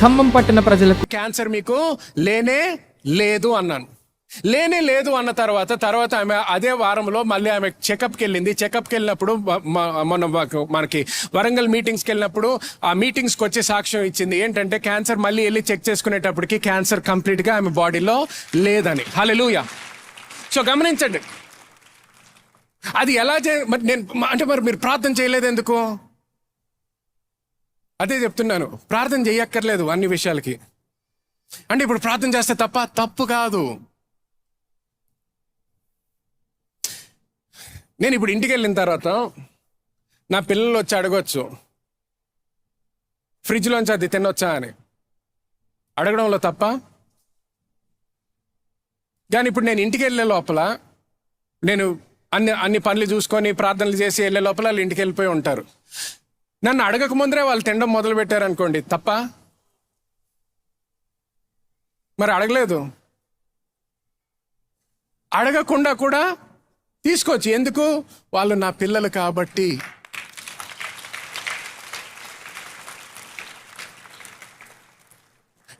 ఖమ్మం పట్టణ ప్రజలకు క్యాన్సర్ మీకు లేనే లేదు అన్నాను. లేనే లేదు అన్న తర్వాత ఆమె అదే వారంలో మళ్ళీ ఆమె చెకప్కి వెళ్ళింది. చెకప్కి వెళ్ళినప్పుడు మనకి వరంగల్ మీటింగ్స్కి వెళ్ళినప్పుడు ఆ మీటింగ్స్కి వచ్చే సాక్ష్యం ఇచ్చింది ఏంటంటే క్యాన్సర్ మళ్ళీ వెళ్ళి చెక్ చేసుకునేటప్పటికి క్యాన్సర్ కంప్లీట్గా ఆమె బాడీలో లేదని. హల్లెలూయా. సో గమనించండి, అది ఎలా మరి మీరు ప్రార్థన చేయలేదు ఎందుకు? అదే చెప్తున్నాను, ప్రార్థన చేయక్కర్లేదు అన్ని విషయాలకి. అంటే ఇప్పుడు ప్రార్థన చేస్తే తప్పు కాదు. నేను ఇప్పుడు ఇంటికి వెళ్ళిన తర్వాత నా పిల్లలు వచ్చి అడగొచ్చు, ఫ్రిడ్జ్లోంచి అది తినొచ్చా అని. అడగడంలో తప్ప? కానీ ఇప్పుడు నేను ఇంటికి వెళ్ళే లోపల నేను అన్ని పనులు చూసుకొని ప్రార్థనలు చేసి వెళ్ళే లోపల వాళ్ళు ఇంటికి వెళ్ళిపోయి ఉంటారు. నన్ను అడగక ముందరే వాళ్ళు తినడం మొదలు పెట్టారు అనుకోండి, తప్ప? మరి అడగలేదు, అడగకుండా కూడా తీసుకోవచ్చు. ఎందుకు? వాళ్ళు నా పిల్లలు కాబట్టి.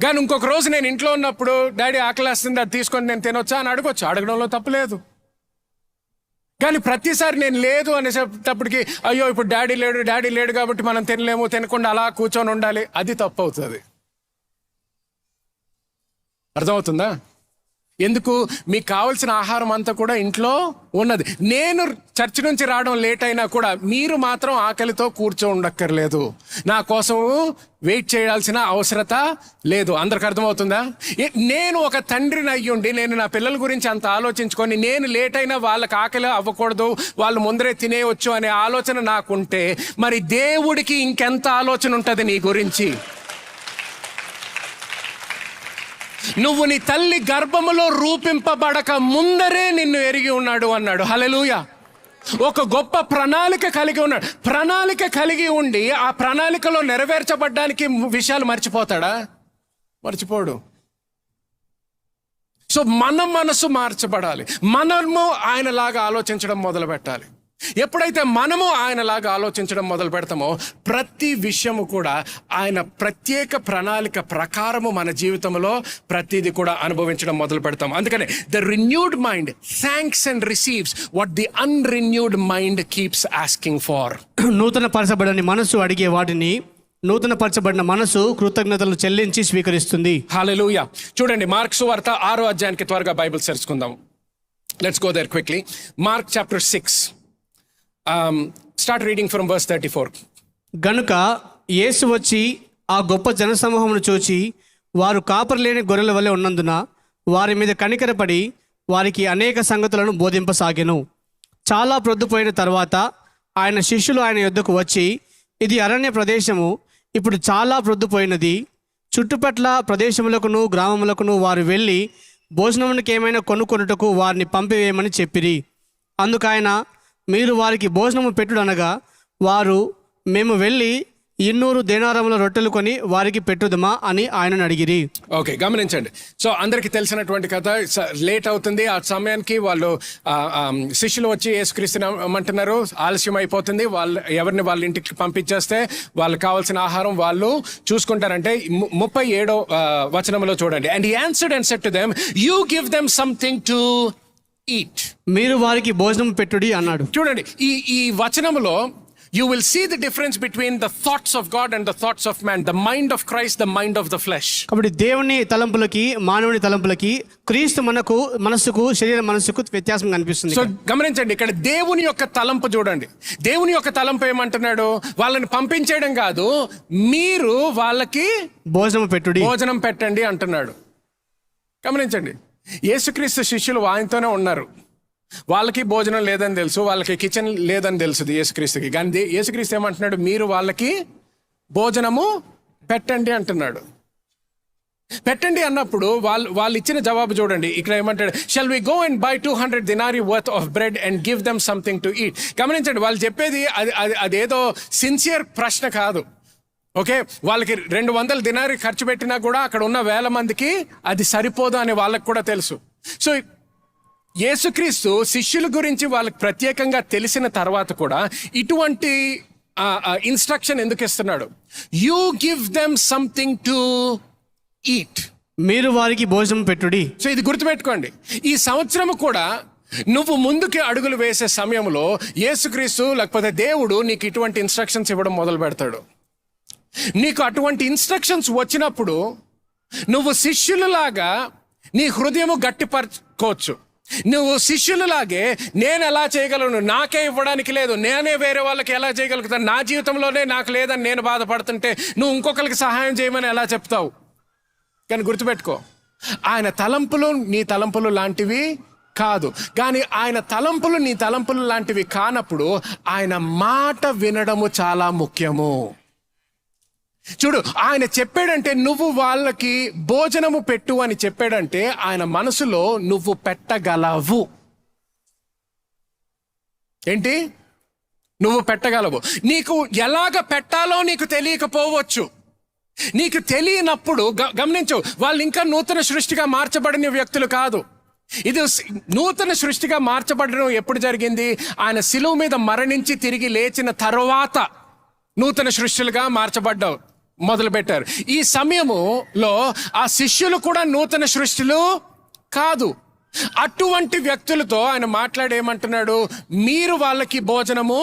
కానీ ఇంకొక రోజు నేను ఇంట్లో ఉన్నప్పుడు డాడీ ఆకలేస్తుంది అది తీసుకొని నేను తినొచ్చా అని అడగొచ్చు, అడగడంలో తప్పులేదు. కానీ ప్రతిసారి నేను లేదు అనేటప్పటికి అయ్యో ఇప్పుడు డాడీ లేడు కాబట్టి మనం తినలేము, తినకుండా అలా కూర్చొని ఉండాలి, అది తప్పు అవుతుంది. అర్థమవుతుందా? ఎందుకు? మీకు కావలసిన ఆహారం అంతా కూడా ఇంట్లో ఉన్నది. నేను చర్చి నుంచి రావడం లేట్ అయినా కూడా మీరు మాత్రం ఆకలితో ఉండక్కర్లేదు, నా కోసం వెయిట్ చేయాల్సిన అవసరత లేదు. అందరికి అర్థమవుతుందా? నేను ఒక తండ్రిని అయ్యుండి నేను నా పిల్లల గురించి అంత ఆలోచించుకొని నేను లేట్ అయినా వాళ్ళకి ఆకలి అవ్వకూడదు, వాళ్ళు ముందరే తినేయవచ్చు అనే ఆలోచన నాకుంటే మరి దేవుడికి ఇంకెంత ఆలోచన ఉంటుంది నీ గురించి? నువ్వు నీ తల్లి గర్భములో రూపింపబడక ముందరే నిన్ను ఎరిగి ఉన్నాడు అన్నాడు. హల్లెలూయా. ఒక గొప్ప ప్రణాళిక కలిగి ఉన్నాడు. ప్రణాళిక కలిగి ఉండి ఆ ప్రణాళికలో నెరవేర్చబడ్డానికి విషయాలు మర్చిపోతాడా? మర్చిపోడు. సో మన మనసు మార్చబడాలి, మనము ఆయనలాగా ఆలోచించడం మొదలు పెట్టాలి. ఎప్పుడైతే మనము ఆయనలాగా ఆలోచించడం మొదలు పెడతామో ప్రతి విషయము కూడా ఆయన ప్రత్యేక ప్రణాళిక ప్రకారము మన జీవితంలో ప్రతిదీ కూడా అనుభవించడం మొదలు పెడతాం. అందుకనే the renewed mind thanks and receives what the unrenewed mind keeps asking for. నూతన పరచబడని మనసు అడిగే వాటిని నూతన పరచబడిన మనసు కృతజ్ఞతలు చెల్లించి స్వీకరిస్తుంది. హల్లెలూయా. చూడండి, మార్క్ సువార్త 6వ అధ్యాయానికి త్వరగా బైబిల్ తెరుచుకుందాం. Let's go there quickly. Mark chapter 6. Start reading from verse 34. గనుక యేసు వచ్చి ఆ గొప్ప జనసమూహమును చూచి వారు కాపరి లేని గొర్రెల వలె ఉన్నందున వారి మీద కనికరపడి వారికి అనేక సంగతులను బోధింపసాగెను. చాలా ప్రొద్దుపోయిన తర్వాత ఆయన శిష్యులు ఆయన యొద్దకు వచ్చి, ఇది అరణ్య ప్రదేశము, ఇప్పుడు చాలా ప్రొద్దుపోయినది, చుట్టుపట్ల ప్రదేశములకును గ్రామములకును వారు వెళ్ళి భోజనమునికి ఏమైనా కొనుక్కొనుటకు వారిని పంపివేయమని చెప్పిరి. అందుకైన మీరు వారికి భోజనము పెట్టుడనగా వారు, మేము వెళ్ళి 200 దేనారముల రొట్టెలు కొని వారికి పెట్టుదమా అని ఆయనను అడిగిరి. ఓకే, గమనించండి. సో అందరికి తెలిసినటువంటి కథ. లేట్ అవుతుంది, ఆ సమయానికి వాళ్ళు శిష్యులు వచ్చి యేసుక్రీస్తుని అంటున్నారు, ఆలస్యం అయిపోతుంది, ఎవరిని వాళ్ళ ఇంటికి పంపించేస్తే వాళ్ళకి కావాల్సిన ఆహారం వాళ్ళు చూసుకుంటారంటే 37వ వచనంలో చూడండి. And he answered and said to them, you give them something to eat. మీరు వారికి భోజనం పెట్టుడి అన్నాడు. చూడండి, ఈ వచనంలో you will see the difference between the thoughts of God and the thoughts of man, the mind of Christ, the mind of the flesh. కాబట్టి దేవుని తలంపులకి మానవుని తలంపులకి క్రీస్తు మనసుకు శరీర మనసుకు వ్యత్యాసం కనిపిస్తుంది. సో గమనించండి, ఇక్కడ దేవుని యొక్క తలంపు చూడండి. దేవుని యొక్క తలంపు ఏమంటున్నాడు? వాళ్ళని పంపించేయడం కాదు, మీరు వాళ్ళకి భోజనం పెట్టండి అంటున్నాడు. గమనించండి, యేసుక్రీస్తు శిష్యులు ఆయనతోనే ఉన్నారు. వాళ్ళకి భోజనం లేదని తెలుసు, వాళ్ళకి కిచెన్ లేదని తెలుసు యేసుక్రీస్తుకి. కానీ యేసుక్రీస్తు ఏమంటున్నాడు? మీరు వాళ్ళకి భోజనము పెట్టండి అంటున్నాడు. పెట్టండి అన్నప్పుడు వాళ్ళు ఇచ్చిన జవాబు చూడండి. ఇక్కడ ఏమంటాడు? Shall we go and buy 200 denarii worth of bread and give them something to eat. గమనించండి, వాళ్ళు చెప్పేది అదేదో సిన్సియర్ ప్రశ్న కాదు. ఓకే, వాళ్ళకి 200 దినారీ ఖర్చు పెట్టినా కూడా అక్కడ ఉన్న 1000 మందికి అది సరిపోదు అని వాళ్ళకి కూడా తెలుసు. సో యేసుక్రీస్తు శిష్యుల గురించి వాళ్ళకి ప్రత్యేకంగా తెలిసిన తర్వాత కూడా ఇటువంటి ఇన్స్ట్రక్షన్ ఎందుకు ఇస్తున్నాడు? You give them something to eat. మీరు వారికి భోజనం పెట్టుడి. సో ఇది గుర్తుపెట్టుకోండి. ఈ సంవత్సరం కూడా నువ్వు ముందుకి అడుగులు వేసే సమయంలో యేసుక్రీస్తు లేకపోతే దేవుడు నీకు ఇటువంటి ఇన్స్ట్రక్షన్స్ ఇవ్వడం మొదలు పెడతాడు. నీకు అటువంటి ఇన్స్ట్రక్షన్స్ వచ్చినప్పుడు నువ్వు శిష్యులలాగా నీ హృదయము గట్టిపరచుకోవచ్చు. నువ్వు శిష్యులలాగే నేను ఎలా చేయగలను, నాకే ఇవ్వడానికి లేదు, నేనే వేరే వాళ్ళకి ఎలా చేయగలుగుతాను, నా జీవితంలోనే నాకు లేదని నేను బాధపడుతుంటే నువ్వు ఇంకొకరికి సహాయం చేయమని ఎలా చెప్తావు? కానీ గుర్తుపెట్టుకో, ఆయన తలంపులు నీ తలంపులు లాంటివి కాదు. కానీ ఆయన తలంపులు నీ తలంపులు లాంటివి కానప్పుడు ఆయన మాట వినడము చాలా ముఖ్యము. చూడు, ఆయన చెప్పాడంటే నువ్వు వాళ్ళకి భోజనము పెట్టు అని చెప్పాడంటే ఆయన మనసులో నువ్వు పెట్టగలవు. ఏంటి? నువ్వు పెట్టగలవు. నీకు ఎలాగ పెట్టాలో నీకు తెలియకపోవచ్చు. నీకు తెలియనప్పుడు గమనించు, వాళ్ళు ఇంకా నూతన సృష్టిగా మార్చబడిన వ్యక్తులు కాదు. ఇది నూతన సృష్టిగా మార్చబడడం ఎప్పుడు జరిగింది? ఆయన శిలువ మీద మరణించి తిరిగి లేచిన తర్వాత నూతన సృష్టిలుగా మార్చబడ్డావు మొదలు పెట్టారు. ఈ సమయములో ఆ శిష్యులు కూడా నూతన సృష్టిలు కాదు. అటువంటి వ్యక్తులతో ఆయన మాట్లాడేమంటున్నాడు? మీరు వాళ్ళకి భోజనము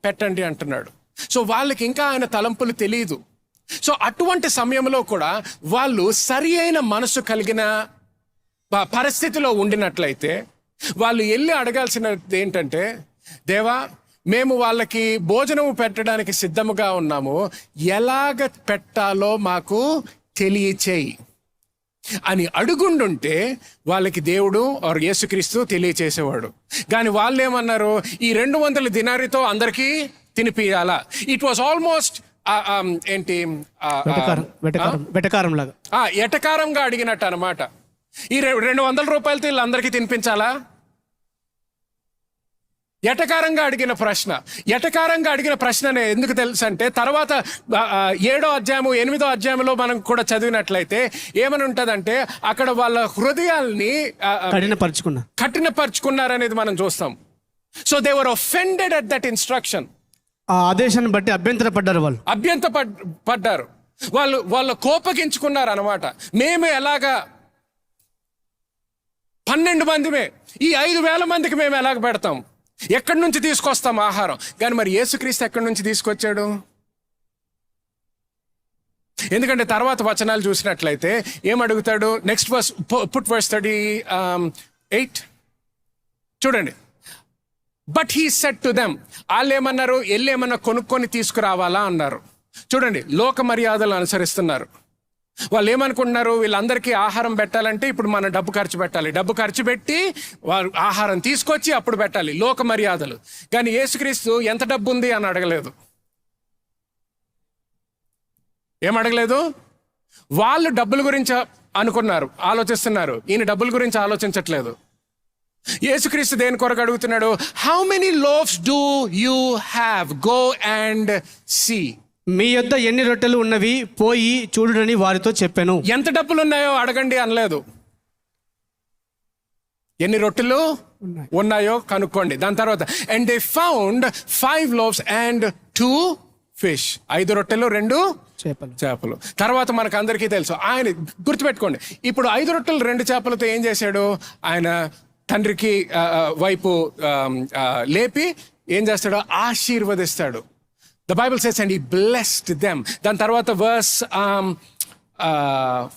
పెట్టండి అంటున్నాడు. సో వాళ్ళకి ఇంకా ఆయన తలంపులు తెలియదు. సో అటువంటి సమయంలో కూడా వాళ్ళు సరి అయిన మనసు కలిగిన పరిస్థితిలో ఉండినట్లయితే వాళ్ళు వెళ్ళి అడగాల్సినది ఏంటంటే, దేవా, మేము వాళ్ళకి భోజనము పెట్టడానికి సిద్ధముగా ఉన్నాము, ఎలాగ పెట్టాలో మాకు తెలియచేయి అని అడుగుండుంటే వాళ్ళకి దేవుడు ఆర్ యేసుక్రీస్తు తెలియచేసేవాడు. కానీ వాళ్ళు ఏమన్నారు? ఈ 200 దినారితో అందరికీ తినిపియాలా? ఇట్ వాజ్ ఆల్మోస్ట్ ఏంటి, ఎటకారంగా అడిగినట్టు అనమాట. ఈ 200 రూపాయలతో వీళ్ళందరికీ తినిపించాలా? ఎటకారంగా అడిగిన ప్రశ్న ఎందుకు తెలుసు అంటే, తర్వాత 7వ అధ్యాయము 8వ అధ్యాయంలో మనం కూడా చదివినట్లయితే ఏమని ఉంటుందంటే, అక్కడ వాళ్ళ హృదయాల్ని కఠినపరుచుకున్నారనేది మనం చూస్తాం. So they were offended at that instruction. ఆ ఆదేశాన్ని బట్టి అభ్యంతరపడ్డారు. వాళ్ళు కోపగించుకున్నారు అనమాట. మేము ఎలాగా 12 మందిమే, ఈ 5,000 మందికి మేము ఎలాగ పెడతాం? ఎక్కడి నుంచి తీసుకొస్తాం ఆహారం? కానీ మరి యేసుక్రీస్తు ఎక్కడి నుంచి తీసుకొచ్చాడు? ఎందుకంటే తర్వాత వచనాలు చూసినట్లయితే ఏమడుగుతాడు? నెక్స్ట్ వర్స్, పుట్ వర్స్ 38 చూడండి. But he said to them, వాళ్ళు ఏమన్నారు? ఏమన్నా కొనుక్కొని తీసుకురావాలా అన్నారు. చూడండి, లోక మర్యాదలు అనుసరిస్తున్నారు. వాళ్ళు ఏమనుకుంటున్నారు? వీళ్ళందరికీ ఆహారం పెట్టాలంటే ఇప్పుడు మనం డబ్బు ఖర్చు పెట్టాలి, డబ్బు ఖర్చు పెట్టి వారు ఆహారం తీసుకొచ్చి అప్పుడు పెట్టాలి, లోక మర్యాదలు. కానీ యేసుక్రీస్తు ఎంత డబ్బు ఉంది అని అడగలేదు. ఏమడగలేదు? వాళ్ళు డబ్బుల గురించి ఆలోచిస్తున్నారు, ఈయన డబ్బుల గురించి ఆలోచించట్లేదు. యేసుక్రీస్తు దేని కొరకు అడుగుతున్నాడు? How many loaves do you have? Go and see. మీ యొద్ద ఎన్ని రొట్టెలు ఉన్నవి పోయి చూడునని వారితో చెప్పాను. ఎంత డబ్బులు ఉన్నాయో అడగండి అనలేదు. ఎన్ని రొట్టెలు ఉన్నాయో కనుక్కోండి. దాని తర్వాత and they found 5 loaves and 2 fish. 5 రొట్టెలు 2 చేపలు. తర్వాత మనకు అందరికీ తెలుసు, ఆయన గుర్తుపెట్టుకోండి, ఇప్పుడు 5 రొట్టెలు 2 చేపలతో ఏం చేశాడు? ఆయన తండ్రికి వైపు లేపి ఏం చేస్తాడు? ఆశీర్వదిస్తాడు. The Bible says and he blessed them. దాని తర్వాత వర్స్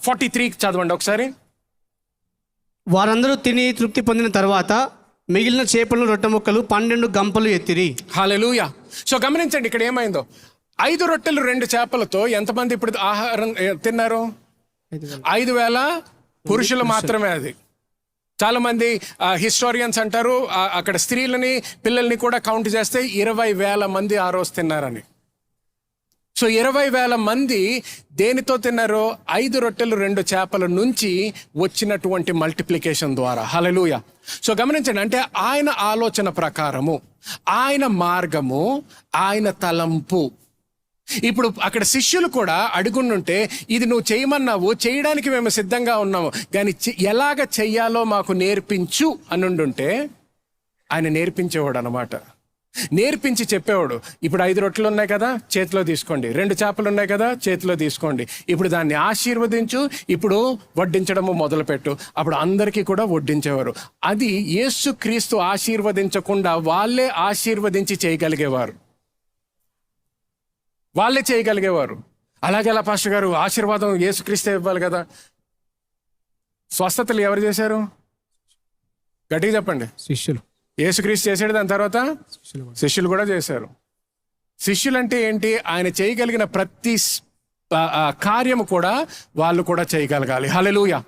43 చదవండి ఒకసారి. వారందరూ తిని తృప్తి పొందిన తర్వాత మిగిలిన చేపలను రొట్టె ముక్కలు 12 గంపలు ఎత్తిరి. హల్లెలూయా. సో గమనించండి ఇక్కడ ఏమైందో. 5 రొట్టెలు 2 చేపలతో ఎంతమంది ఇప్పుడు ఆహారం తిన్నారు? 5,000 పురుషులు మాత్రమే. అది చాలా మంది హిస్టోరియన్స్ అంటారు అక్కడ స్త్రీలని పిల్లల్ని కూడా కౌంట్ చేస్తే 20,000 మంది ఆ రోజు తిన్నారని. సో 20,000 మంది దేనితో తిన్నారు? 5 రొట్టెలు 2 చేపల నుంచి వచ్చినటువంటి మల్టిప్లికేషన్ ద్వారా. హల్లెలూయా. సో గమనించండి, అంటే ఆయన ఆలోచన ప్రకారము, ఆయన మార్గము, ఆయన తలంపు. ఇప్పుడు అక్కడ శిష్యులు కూడా అడుగుండుంటే, ఇది నువ్వు చేయమన్నావు, చేయడానికి మేము సిద్ధంగా ఉన్నాము, కానీ ఎలాగ చెయ్యాలో మాకు నేర్పించు అనుండుంటే ఆయన నేర్పించేవాడు అనమాట. నేర్పించి చెప్పేవాడు. ఇప్పుడు 5 రొట్టెలు ఉన్నాయి కదా, చేతిలో తీసుకోండి. 2 చేపలు ఉన్నాయి కదా, చేతిలో తీసుకోండి. ఇప్పుడు దాన్ని ఆశీర్వదించు, ఇప్పుడు వడ్డించడము మొదలుపెట్టు. అప్పుడు అందరికీ కూడా వడ్డించేవారు. అది యేసుక్రీస్తు ఆశీర్వదించకుండా వాళ్ళే ఆశీర్వదించి చేయగలిగేవారు. వాళ్ళే చేయగలిగేవారు. అలాగే ఎలా పాస్టర్ గారు, ఆశీర్వాదం యేసుక్రీస్తే ఇవ్వాలి కదా. స్వస్థతలు ఎవరు చేశారు? గట్టిగా చెప్పండి. శిష్యులు. యేసుక్రీస్తు చేశాడు, దాని తర్వాత శిష్యులు కూడా చేశారు. శిష్యులు అంటే ఏంటి? ఆయన చేయగలిగిన ప్రతి కార్యము కూడా వాళ్ళు కూడా చేయగలగాలి. హల్లెలూయా.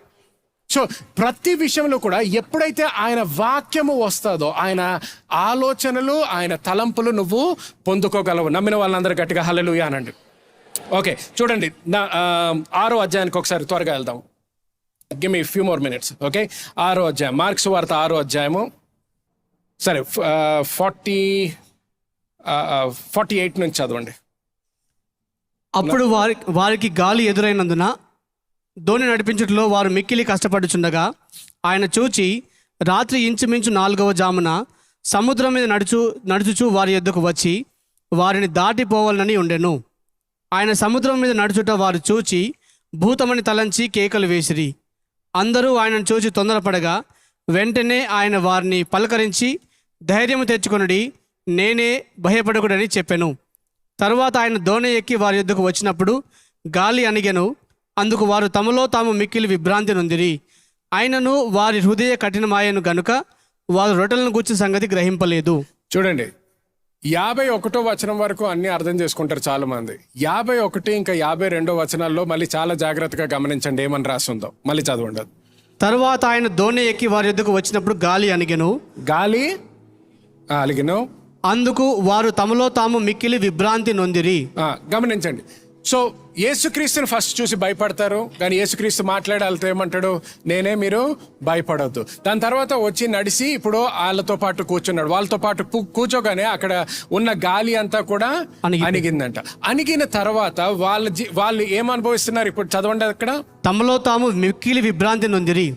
సో ప్రతి విషయంలో కూడా ఎప్పుడైతే ఆయన వాక్యము వస్తుందో, ఆయన ఆలోచనలు, ఆయన తలంపులు నువ్వు పొందుకోగలవు. నమ్మిన వాళ్ళందరూ గట్టిగా హల్లెలూయా అనండి. ఓకే, చూడండి, 6వ అధ్యాయానికి ఒకసారి త్వరగా వెళ్దాం. Give me few more minutes. Okay, 6వ అధ్యాయం, మార్క్స్ వార్త 6వ అధ్యాయము. సరే, 48 నుంచి చదవండి. అప్పుడు వారికి గాలి ఎదురైనందున దోణి నడిపించుటలో వారు మిక్కిలి కష్టపడుచుండగా ఆయన చూచి రాత్రి ఇంచుమించు 4వ జామున సముద్రం మీద నడుచుచు వారి యొద్దకు వచ్చి వారిని దాటిపోవాలని ఉండెను. ఆయన సముద్రం మీద నడుచుట వారు చూచి భూతమని తలంచి కేకలు వేసిరి. అందరూ ఆయనను చూచి తొందరపడగా వెంటనే ఆయన వారిని పలకరించి ధైర్యము తెచ్చుకొనుడి, నేనే, భయపడకుడని చెప్పెను. తరువాత ఆయన దోణి ఎక్కి వారి యొద్దకు వచ్చినప్పుడు గాలి అణిగెను. అందుకు వారు తమలో తాము మిక్కిలి విభ్రాంతి నొందిరి. ఆయనను వారి హృదయ కఠినమాయను గనుక వారు రొట్టెలను గూర్చిన సంగతి గ్రహింపలేదు. చూడండి, 51వ వచనం వరకు అన్ని అర్థం చేసుకుంటారు చాలా మంది. 51 ఇంకా 52 వచనాల్లో మళ్ళీ చాలా జాగ్రత్తగా గమనించండి ఏమని రాస్తుందో. మళ్ళీ చదవండి. తరువాత ఆయన దోణి ఎక్కి వారి యొద్దకు వచ్చినప్పుడు గాలి అణిగెను. అందుకు వారు తమలో తాము మిక్కిలి విభ్రాంతి నొందిరి. గమనించండి. సో యేసుక్రీస్తుని ఫస్ట్ చూసి భయపడతారు, కానీ యేసుక్రీస్తు మాట్లాడాలతో ఏమంటాడు? నేనే, మీరు భయపడొద్దు. దాని తర్వాత వచ్చి నడిచి ఇప్పుడు వాళ్ళతో పాటు కూర్చున్నాడు. వాళ్ళతో పాటు కూర్చోగానే అక్కడ ఉన్న గాలి అంతా కూడా అణిగిందంట. అణిగిన తర్వాత వాళ్ళు ఏం అనుభవిస్తున్నారు? ఇప్పుడు చదవండి. అక్కడ తమలో తాము మిక్కిలి విభ్రాంతి నొందిరి.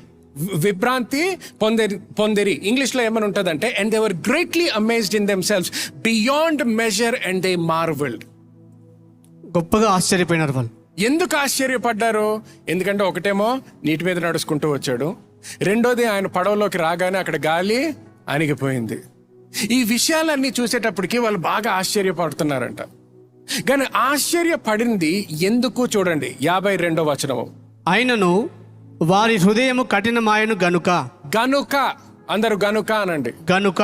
విభ్రాంతి పొందిరి. ఇంగ్లీష్లో ఏమని ఉంటుందంటే, and they were greatly amazed in themselves beyond measure and they marveled. గొప్పగా ఆశ్చర్యపోయినారు వాళ్ళు. ఎందుకు ఆశ్చర్యపడ్డారు? ఎందుకంటే ఒకటేమో నీటి మీద నడుచుకుంటూ వచ్చాడు, రెండోది ఆయన పడవలోకి రాగానే అక్కడ గాలి అణిగిపోయింది. ఈ విషయాలన్నీ చూసేటప్పటికి వాళ్ళు బాగా ఆశ్చర్యపడుతున్నారంట. కానీ ఆశ్చర్యపడింది ఎందుకు? చూడండి, 52వ వచనము. ఆయనను వారి హృదయము కఠినమాయను గనుక. అందరూ గనుక అనండి. గనుక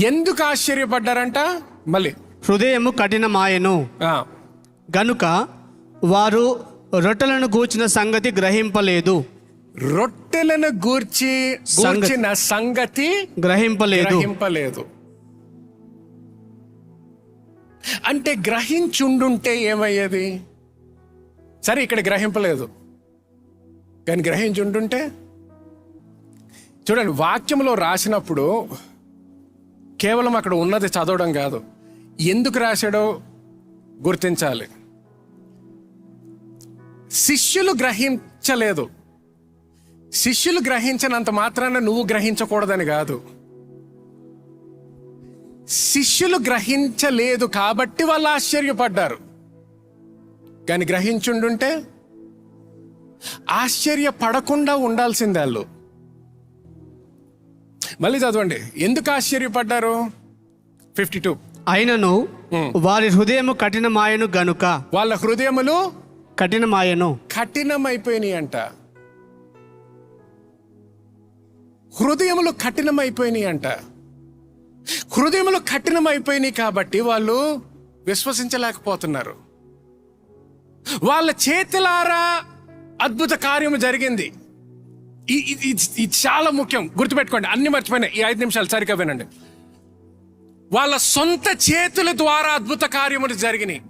ఎందుకు ఆశ్చర్యపడ్డారంట? మళ్ళీ హృదయము కఠినమాయను గనుక వారు రొట్టెలను గూర్చిన సంగతి గ్రహింపలేదు. రొట్టెలను గూర్చిన సంగతి గ్రహింపలేదు. అంటే గ్రహించుండుంటే ఏమయ్యేది? సరే, ఇక్కడ గ్రహింపలేదు, కానీ గ్రహించుంటుంటే. చూడండి, వాక్యంలో రాసినప్పుడు కేవలం అక్కడ ఉన్నది చదవడం కాదు, ఎందుకు రాశాడో గుర్తించాలి. శిష్యులు గ్రహించలేదు. శిష్యులు గ్రహించినంత మాత్రాన నువ్వు గ్రహించకూడదని కాదు. శిష్యులు గ్రహించలేదు కాబట్టి వాళ్ళు ఆశ్చర్యపడ్డారు. కానీ గ్రహించుండుంటే ఆశ్చర్యపడకుండా ఉండాల్సిందే వాళ్ళు. మళ్ళీ చదవండి, ఎందుకు ఆశ్చర్యపడ్డారు? 52. అయినను వారి హృదయము కఠినమాయను గనుక. వాళ్ళ హృదయములు కఠినమైపోయినాయి అంట. హృదయములు కఠినమైపోయినాయి అంట. హృదయములు కఠినమైపోయినాయి కాబట్టి వాళ్ళు విశ్వసించలేకపోతున్నారు. వాళ్ళ చేతులారా అద్భుత కార్యము జరిగింది. ఇది చాలా ముఖ్యం, గుర్తుపెట్టుకోండి. అన్ని మర్చిపోయినా ఈ 5 నిమిషాలు సరిగ్గా వినండి. వాళ్ళ సొంత చేతుల ద్వారా అద్భుత కార్యములు జరిగినాయి.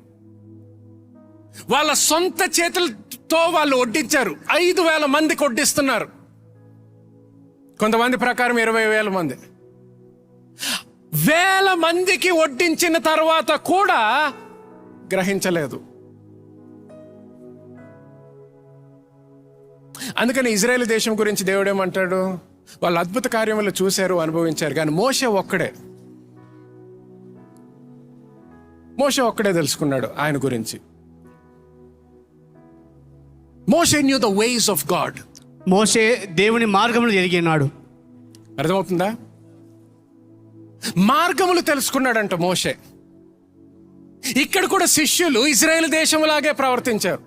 వాళ్ళ సొంత చేతులతో వాళ్ళు వడ్డించారు. 5,000 మందికి వడ్డిస్తున్నారు. కొంతమంది ప్రకారం 20,000 మంది. 1,000 మందికి వడ్డించిన తర్వాత కూడా గ్రహించలేదు. అందుకని ఇజ్రాయేల్ దేశం గురించి దేవుడు ఏమంటాడు? వాళ్ళు అద్భుత కార్యములు చూశారు, అనుభవించారు, కానీ మోషే ఒక్కడే మోషే ఒక్కడే తెలుసుకున్నాడు ఆయన గురించి. మోషే knew the ways of God. మోషే దేవుని మార్గమును ఎరిగినాడు. అర్థమవుతుందా? మార్గములు తెలుసుకున్నాడంట మోషే. ఇక్కడ కూడా శిష్యులు ఇజ్రాయెల్ దేశంలాగే ప్రవర్తించారు.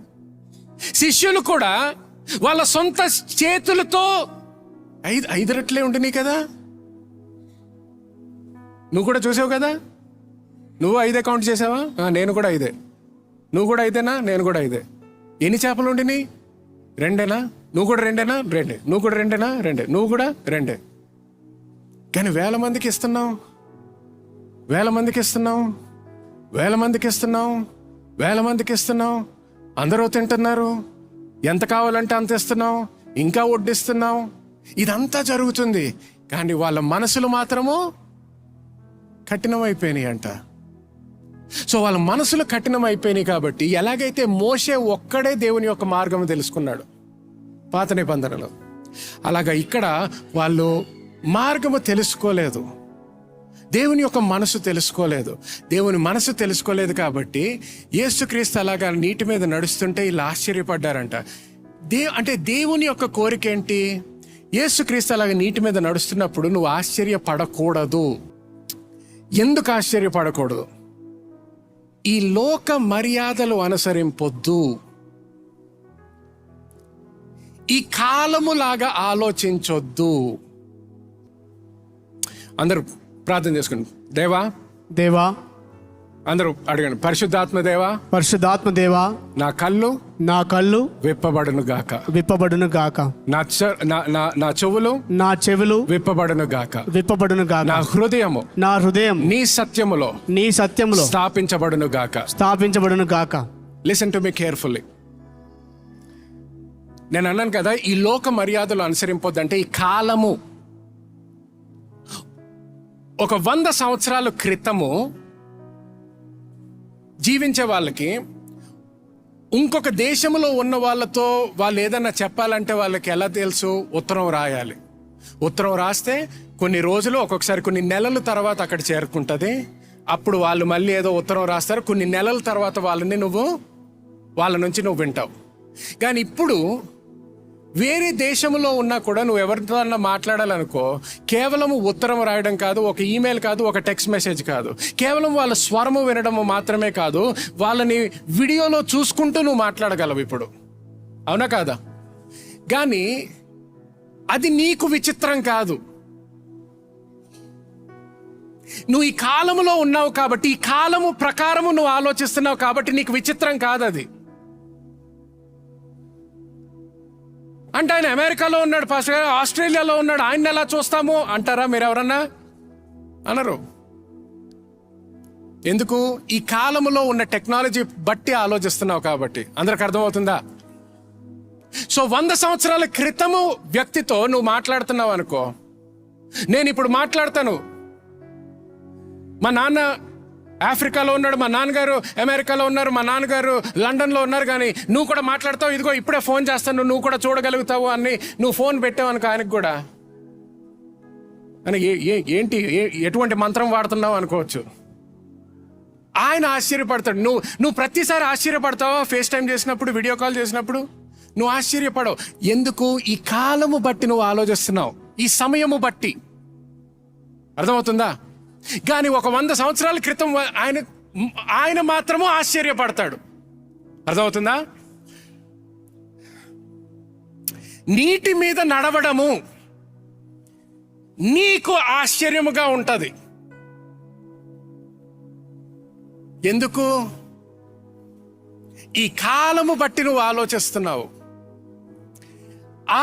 శిష్యులు కూడా వాళ్ళ సొంత చేతులతో 5 రెట్లే ఉండినాయి కదా. నువ్వు కూడా చూసావు కదా. నువ్వు 5 కౌంట్ చేసావా? నేను కూడా 5. నువ్వు కూడా 5ఏనా? నేను కూడా 5. ఎన్ని చేపలు ఉండినాయి? 2ఏనా? నువ్వు కూడా 2ఏనా? 2. నువ్వు కూడా 2ఏనా? 2. నువ్వు కూడా 2. కానీ 1000 మందికి ఇస్తున్నావు, 1000 మందికి ఇస్తున్నావు, 1000 మందికి ఇస్తున్నావు, 1000 మందికి ఇస్తున్నావు. అందరూ తింటున్నారు. ఎంత కావాలంటే అంత ఇస్తున్నావు, ఇంకా వడ్డిస్తున్నావు. ఇదంతా జరుగుతుంది. కానీ వాళ్ళ మనసులు మాత్రము కఠినమైపోయినాయి అంట. సో వాళ్ళ మనసులు కఠినమైపోయినాయి కాబట్టి ఎలాగైతే మోషే ఒక్కడే దేవుని యొక్క మార్గం తెలుసుకున్నాడు పాత నిబంధనలో, అలాగా ఇక్కడ వాళ్ళు మార్గము తెలుసుకోలేదు, దేవుని యొక్క మనసు తెలుసుకోలేదు. దేవుని మనసు తెలుసుకోలేదు కాబట్టి యేసుక్రీస్తు అలాగా నీటి మీద నడుస్తుంటే ఇలా ఆశ్చర్యపడ్డారంట. అంటే దేవుని యొక్క కోరిక ఏంటి? యేసుక్రీస్తు అలాగా నీటి మీద నడుస్తున్నప్పుడు నువ్వు ఆశ్చర్యపడకూడదు. ఎందుకు ఆశ్చర్యపడకూడదు? ఈ లోక మర్యాదలు అనుసరింపొద్దు. ఈ కాలములాగా ఆలోచించొద్దు. అందరూ ప్రార్థన చేసుకోండి. దేవా, దేవా, అందరూ అడగండి. పరిశుద్ధాత్మ దేవా, పరిశుద్ధాత్మ దేవా, నా కళ్ళు విప్పబడును గాక, నా చెవులు విప్పబడును గాక, నా హృదయం నీ సత్యములో స్థాపించబడును గాక. Listen to me carefully. నేను అన్నాను కదా, ఈ లోక మర్యాదలు అనుసరింపొద్దంటే ఈ కాలము ఒక 100 సంవత్సరాల క్రితము జీవించే వాళ్ళకి ఇంకొక దేశంలో ఉన్న వాళ్ళతో వాళ్ళు ఏదన్నా చెప్పాలంటే వాళ్ళకి ఎలా తెలుసు? ఉత్తరం రాయాలి. ఉత్తరం రాస్తే కొన్ని రోజులు, ఒక్కొక్కసారి కొన్ని నెలల తర్వాత అక్కడ చేరుకుంటుంది. అప్పుడు వాళ్ళు మళ్ళీ ఏదో ఉత్తరం రాస్తారు. కొన్ని నెలల తర్వాత వాళ్ళ నుంచి నువ్వు వింటావు. కానీ ఇప్పుడు వేరే దేశంలో ఉన్నా కూడా నువ్వు ఎవరితో అన్నా మాట్లాడాలనుకో, కేవలం ఉత్తరం రాయడం కాదు, ఒక ఈమెయిల్ కాదు, ఒక టెక్స్ట్ మెసేజ్ కాదు, కేవలం వాళ్ళ స్వరము వినడం మాత్రమే కాదు, వాళ్ళని వీడియోలో చూసుకుంటూ నువ్వు మాట్లాడగలవు ఇప్పుడు. అవునా కాదా? కానీ అది నీకు విచిత్రం కాదు. నువ్వు ఈ కాలములో ఉన్నావు కాబట్టి, ఈ కాలము ప్రకారము నువ్వు ఆలోచిస్తున్నావు కాబట్టి నీకు విచిత్రం కాదు అది. అంటే ఆయన అమెరికాలో ఉన్నాడు పాస్టర్ గారు, ఆస్ట్రేలియాలో ఉన్నాడు, ఆయన ఎలా చూస్తాము అంటారా మీరు ఎవరన్నా? అనరు. ఎందుకు? ఈ కాలములో ఉన్న టెక్నాలజీ బట్టి ఆలోచిస్తున్నావు కాబట్టి. అందరికి అర్థమవుతుందా? సో 100 సంవత్సరాల క్రితము వ్యక్తితో నువ్వు మాట్లాడుతున్నావు అనుకో. నేను ఇప్పుడు మాట్లాడతాను, మా నాన్న ఆఫ్రికాలో ఉన్నాడు, మా నాన్నగారు అమెరికాలో ఉన్నారు, మా నాన్నగారు లండన్లో ఉన్నారు, కానీ నువ్వు కూడా మాట్లాడతావు, ఇదిగో ఇప్పుడే ఫోన్ చేస్తాను, నువ్వు కూడా చూడగలుగుతావు అని నువ్వు ఫోన్ పెట్టావు అనుకో ఆయనకు కూడా. అని ఏంటి ఎటువంటి మంత్రం వాడుతున్నావు అనుకోవచ్చు. ఆయన ఆశ్చర్యపడతాడు. నువ్వు ప్రతిసారి ఆశ్చర్యపడతావా? ఫేస్ టైం చేసినప్పుడు, వీడియో కాల్ చేసినప్పుడు నువ్వు ఆశ్చర్యపడవు. ఎందుకు? ఈ కాలము బట్టి నువ్వు ఆలోచిస్తున్నావు, ఈ సమయము బట్టి. అర్థమవుతుందా? కానీ ఒక 100 సంవత్సరాల క్రితం ఆయన మాత్రము ఆశ్చర్యపడతాడు. అర్థమవుతుందా? నీటి మీద నడవడము నీకు ఆశ్చర్యముగా ఉంటది. ఎందుకు? ఈ కాలము బట్టి నువ్వు ఆలోచిస్తున్నావు.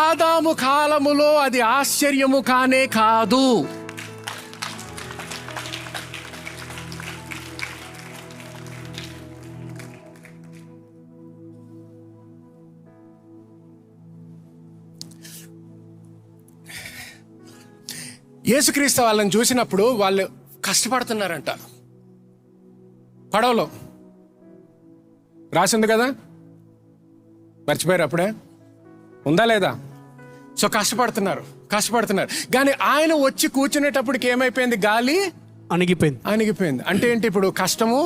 ఆదాము కాలములో అది ఆశ్చర్యము కానే కాదు. యేసుక్రీస్తు వాళ్ళని చూసినప్పుడు వాళ్ళు కష్టపడుతున్నారంట. పడవలో రాసింది కదా, మర్చిపోయారు అప్పుడే? ఉందా లేదా? సో కష్టపడుతున్నారు. కానీ ఆయన వచ్చి కూర్చునేటప్పటికి ఏమైపోయింది? గాలి అణిగిపోయింది. అంటే ఏంటి? ఇప్పుడు కష్టము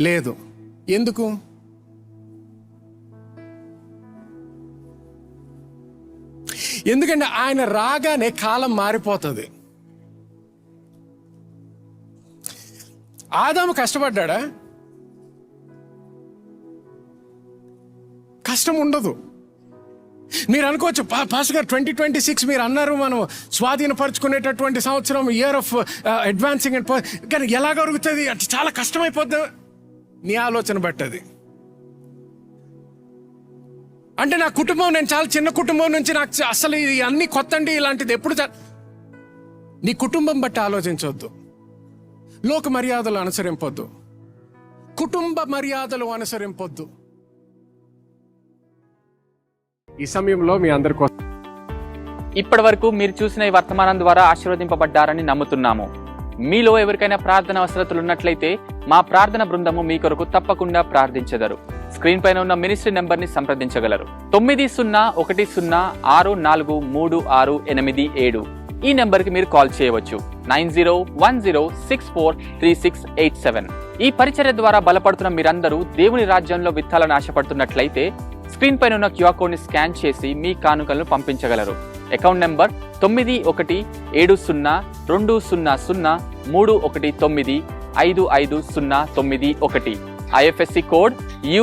లేదు. ఎందుకు? ఎందుకంటే ఆయన రాగానే కాలం మారిపోతుంది. ఆదాము కష్టపడ్డా? కష్టం ఉండదు. మీరు అనుకోవచ్చు, పాస్టర్ గారు 2026 మీరు అన్నారు మనం స్వాధీనపరుచుకునేటటువంటి సంవత్సరం, ఇయర్ ఆఫ్ అడ్వాన్సింగ్ అండ్, కానీ ఎలా జరుగుతుంది? అది చాలా కష్టమైపోద్ది. నీ ఆలోచన బట్టది. అంటే నా కుటుంబం, నేను చాలా చిన్న కుటుంబం నుంచి నాకు అసలు ఇది అన్ని కొత్త అండి, ఇలాంటిది ఎప్పుడు నీ కుటుంబం బట్టి ఆలోచించవద్దు. లోక మర్యాదలు అనుసరింపొద్దు. కుటుంబ మర్యాదలు అనుసరింపొద్దు. ఈ సమయంలో మీ అందరికీ ఇప్పటి వరకు మీరు చూసిన ఈ వర్తమానం ద్వారా ఆశీర్వదింపబడ్డారని నమ్ముతున్నాము. మీలో ఎవరికైనా ప్రార్థన అవసరతలు ఉన్నట్లయితే మా ప్రార్థన బృందము మీ కొరకు తప్పకుండా ప్రార్థించెదరు. స్క్రీన్ పైన ఉన్న మినిస్ట్రీ నెంబర్ ని సంప్రదించగలరు. 901014368687. ఈ నెంబర్ కి మీరు కాల్ చేయవచ్చు. 9010643687. ఈ పరిచర్య ద్వారా బలపడుతున్న మీరందరూ దేవుని రాజ్యంలో విత్తాలను ఆశపడుతున్నట్లయితే స్క్రీన్ పైన ఉన్న క్యూఆర్ కోడ్ ని స్కాన్ చేసి మీ కానుకలను పంపించగలరు. Account number 9110310319550991. IFSC code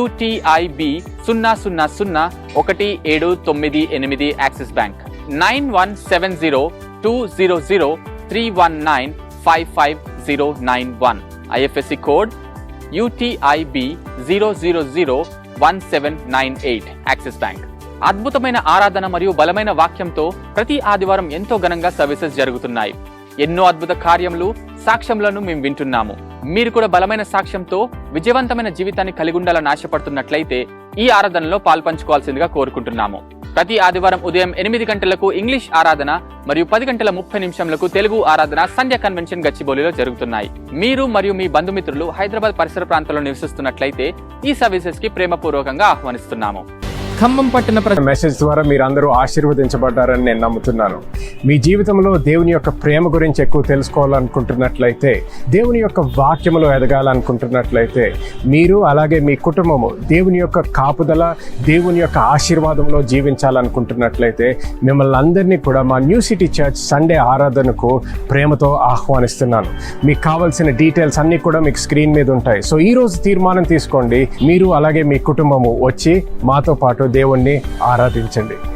UTIB 00017998 Axis bank. 91702193195591. IFSC code UTIB 0001798 Axis bank. అద్భుతమైన ఆరాధన మరియు బలమైన వాక్యంతో ప్రతి ఆదివారం ఎంతో ఘనంగా సర్వీసెస్ జరుగుతున్నాయి. ఎన్నో అద్భుత కార్యములు, సాక్ష్యములను మేము వింటున్నాము. మీరు కూడా బలమైన సాక్ష్యంతో విజయవంతమైన జీవితాన్ని కలిగి ఉండాలని ఆశపడుతున్నట్లయితే ఈ ఆరాధనలో పాల్పంచుకోవాల్సిందిగా కోరుకుంటున్నాము. ప్రతి ఆదివారం ఉదయం 8 గంటలకు ఇంగ్లీష్ ఆరాధన మరియు 10:30 తెలుగు ఆరాధన సంధ్య కన్వెన్షన్ గచ్చిబౌలిలో జరుగుతున్నాయి. మీరు మరియు మీ బంధుమిత్రులు హైదరాబాద్ పరిసర ప్రాంతాల్లో నివసిస్తున్నట్లయితే ఈ సర్వీసెస్ కి ప్రేమపూర్వకంగా ఆహ్వానిస్తున్నాము. ఖమ్మం పట్టణ మెసేజ్ ద్వారా మీరు అందరూ ఆశీర్వదించబడ్డారని నేను నమ్ముతున్నాను. మీ జీవితంలో దేవుని యొక్క ప్రేమ గురించి ఎక్కువ తెలుసుకోవాలనుకుంటున్నట్లయితే, దేవుని యొక్క వాక్యములో ఎదగాలనుకుంటున్నట్లయితే, మీరు అలాగే మీ కుటుంబము దేవుని యొక్క కాపుదల, దేవుని యొక్క ఆశీర్వాదంలో జీవించాలనుకుంటున్నట్లయితే మిమ్మల్ని అందరినీ కూడా మా న్యూ సిటీ చర్చ్ సండే ఆరాధనకు ప్రేమతో ఆహ్వానిస్తున్నాను. మీకు కావాల్సిన డీటెయిల్స్ అన్నీ కూడా మీకు స్క్రీన్ మీద ఉంటాయి. సో ఈ రోజు తీర్మానం తీసుకోండి. మీరు అలాగే మీ కుటుంబము వచ్చి మాతో పాటు దేవుణ్ణి ఆరాధించండి.